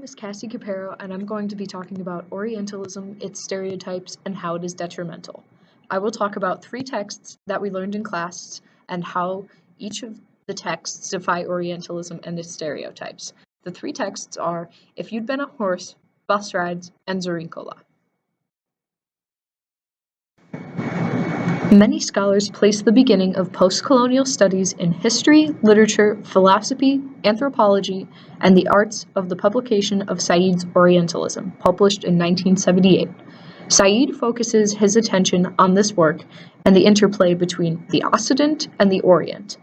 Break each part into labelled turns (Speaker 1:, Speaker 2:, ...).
Speaker 1: name is Cassie Capero, and I'm going to be talking about Orientalism, its stereotypes, and how it is detrimental. I will talk about 3 texts that we learned in class and how each of the texts defy Orientalism and its stereotypes. The 3 texts are If You'd Been a Horse, Bus Rides, and Zorinkola. Many scholars place the beginning of post-colonial studies in history, literature, philosophy, anthropology, and the arts of the publication of Said's Orientalism, published in 1978. Said focuses his attention on this work and the interplay between the Occident and the Orient.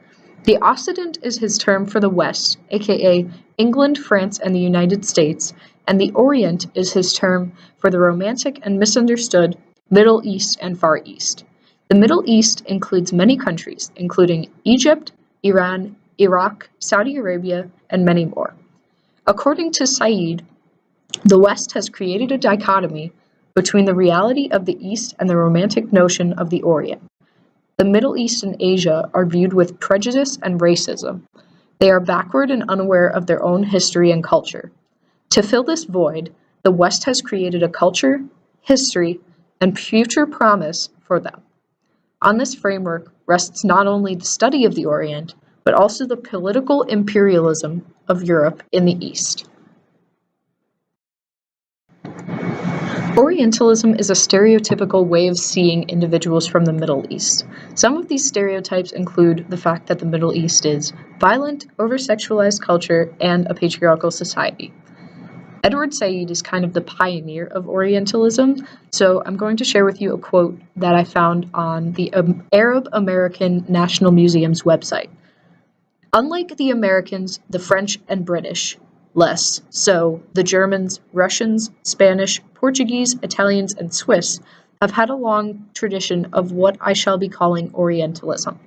Speaker 1: The Occident is his term for the West, aka England, France, and the United States, and the Orient is his term for the romantic and misunderstood Middle East and Far East. The Middle East includes many countries, including Egypt, Iran, Iraq, Saudi Arabia, and many more. According to Said, the West has created a dichotomy between the reality of the East and the romantic notion of the Orient. The Middle East and Asia are viewed with prejudice and racism. They are backward and unaware of their own history and culture. To fill this void, the West has created a culture, history, and future promise for them. On this framework rests not only the study of the Orient, but also the political imperialism of Europe in the East. Orientalism is a stereotypical way of seeing individuals from the Middle East. Some of these stereotypes include the fact that the Middle East is violent, over-sexualized culture, and a patriarchal society. Edward Said is kind of the pioneer of Orientalism, so I'm going to share with you a quote that I found on the Arab American National Museum's website. Unlike the Americans, the French and British, less so, the Germans, Russians, Spanish, Portuguese, Italians, and Swiss have had a long tradition of what I shall be calling Orientalism,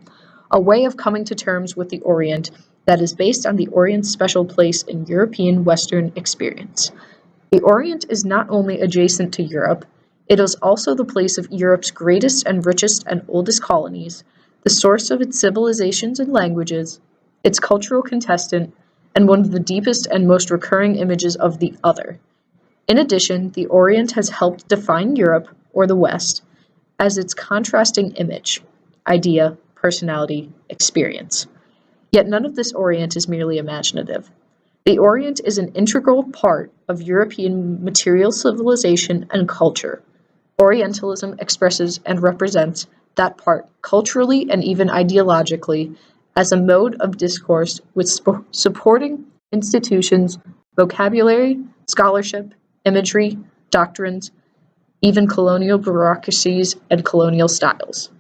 Speaker 1: a way of coming to terms with the Orient that is based on the Orient's special place in European Western experience. The Orient is not only adjacent to Europe, it is also the place of Europe's greatest and richest and oldest colonies, the source of its civilizations and languages, its cultural contestant, and one of the deepest and most recurring images of the other. In addition, the Orient has helped define Europe, or the West, as its contrasting image, idea, personality, experience. Yet none of this Orient is merely imaginative. The Orient is an integral part of European material civilization and culture. Orientalism expresses and represents that part culturally and even ideologically as a mode of discourse with supporting institutions, vocabulary, scholarship, imagery, doctrines, even colonial bureaucracies and colonial styles.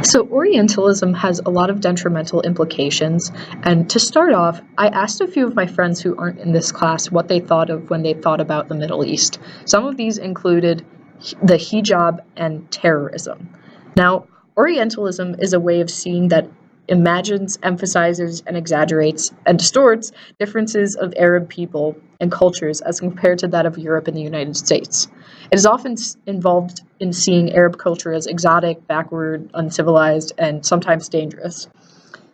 Speaker 1: So Orientalism has a lot of detrimental implications, and to start off, I asked a few of my friends who aren't in this class what they thought of when they thought about the Middle East. Some of these included the hijab and terrorism. Now, Orientalism is a way of seeing that imagines, emphasizes, and exaggerates, and distorts differences of Arab people and cultures as compared to that of Europe and the United States. It is often involved in seeing Arab culture as exotic, backward, uncivilized, and sometimes dangerous.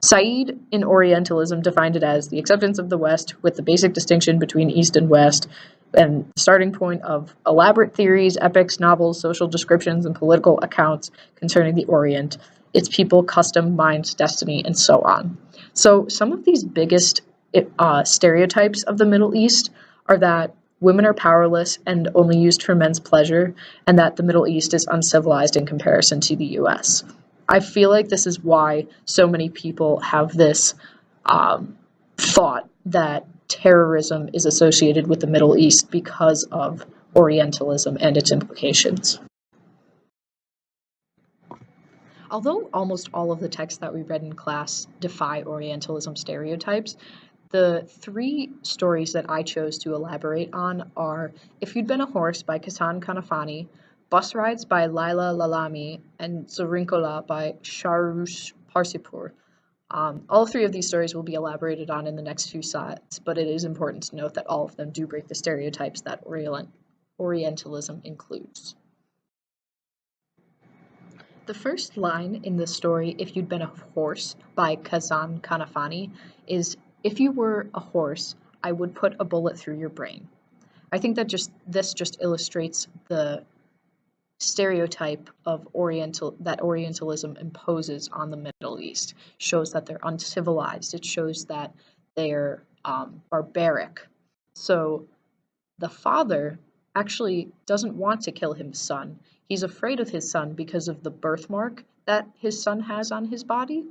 Speaker 1: Said in Orientalism defined it as the acceptance of the West with the basic distinction between East and West, and the starting point of elaborate theories, epics, novels, social descriptions, and political accounts concerning the Orient, its people, custom, minds, destiny, and so on. So some of these biggest stereotypes of the Middle East are that women are powerless and only used for men's pleasure, and that the Middle East is uncivilized in comparison to the US. I feel like this is why so many people have this thought that terrorism is associated with the Middle East because of Orientalism and its implications. Although almost all of the texts that we read in class defy Orientalism stereotypes, the 3 stories that I chose to elaborate on are If You'd Been a Horse by Ghassan Kanafani, Bus Rides by Laila Lalami, and Zorinkola by Shahrukh Parsipur. All 3 of these stories will be elaborated on in the next few slides, but it is important to note that all of them do break the stereotypes that Orientalism includes. The first line in the story, If You'd Been a Horse by Ghassan Kanafani, is If you were a horse, I would put a bullet through your brain. I think that this just illustrates the stereotype of Orientalism imposes on the Middle East. Shows that they're uncivilized. It shows that they're barbaric. So the father actually doesn't want to kill his son. He's afraid of his son because of the birthmark that his son has on his body.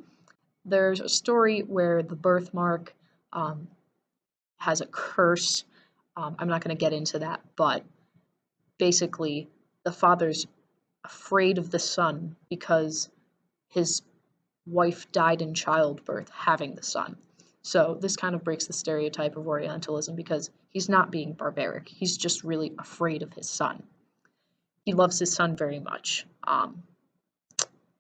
Speaker 1: There's a story where the birthmark has a curse. I'm not going to get into that, but basically, the father's afraid of the son because his wife died in childbirth having the son. So this kind of breaks the stereotype of Orientalism because he's not being barbaric. He's just really afraid of his son. He loves his son very much.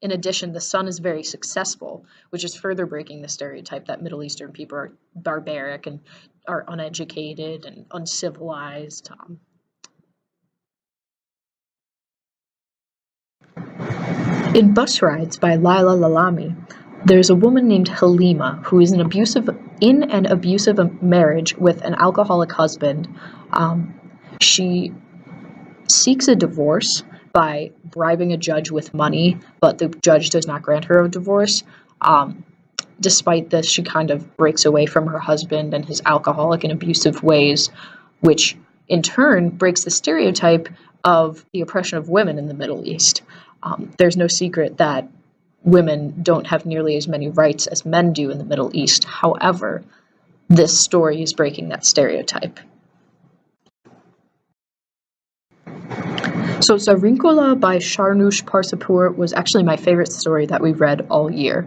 Speaker 1: In addition, the son is very successful, which is further breaking the stereotype that Middle Eastern people are barbaric and are uneducated and uncivilized. In Bus Rides by Laila Lalami, there's a woman named Halima who is in an abusive marriage with an alcoholic husband. She seeks a divorce by bribing a judge with money, but the judge does not grant her a divorce. Despite this, she kind of breaks away from her husband and his alcoholic and abusive ways, which in turn breaks the stereotype of the oppression of women in the Middle East. There's no secret that women don't have nearly as many rights as men do in the Middle East. However, this story is breaking that stereotype. So Zarinkola by Sharnush Parsapur was actually my favorite story that we read all year.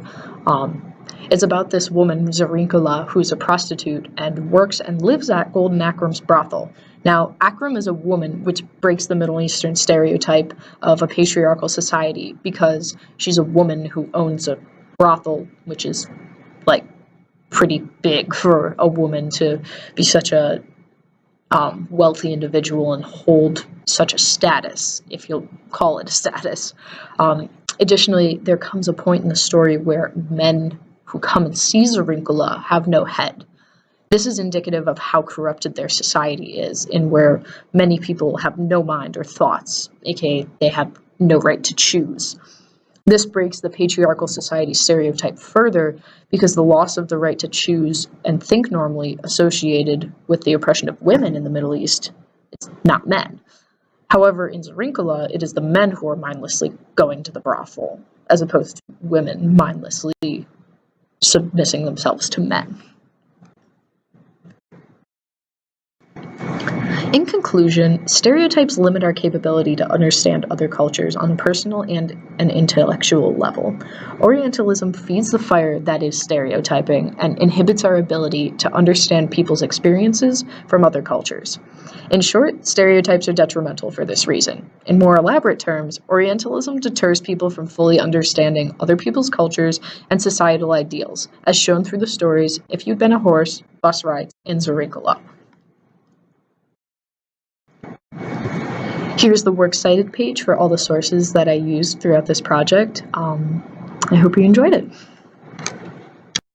Speaker 1: It's about this woman, Zarinkola, who's a prostitute and works and lives at Golden Akram's brothel. Now, Akram is a woman, which breaks the Middle Eastern stereotype of a patriarchal society because she's a woman who owns a brothel, which is, like, pretty big for a woman to be such a wealthy individual and hold such a status, if you'll call it a status. Additionally, there comes a point in the story where men who come and see Zarinkola have no head. This is indicative of how corrupted their society is, in where many people have no mind or thoughts, aka they have no right to choose. This breaks the patriarchal society stereotype further because the loss of the right to choose and think normally associated with the oppression of women in the Middle East, it's not men. However, in Zarinkola, it is the men who are mindlessly going to the brothel, as opposed to women mindlessly submitting themselves to men. In conclusion, stereotypes limit our capability to understand other cultures on a personal and an intellectual level. Orientalism feeds the fire that is stereotyping and inhibits our ability to understand people's experiences from other cultures. In short, stereotypes are detrimental for this reason. In more elaborate terms, Orientalism deters people from fully understanding other people's cultures and societal ideals, as shown through the stories If You'd Been a Horse, Bus Rides, and Zarinkola. Here's the works cited page for all the sources that I used throughout this project. I hope you enjoyed it.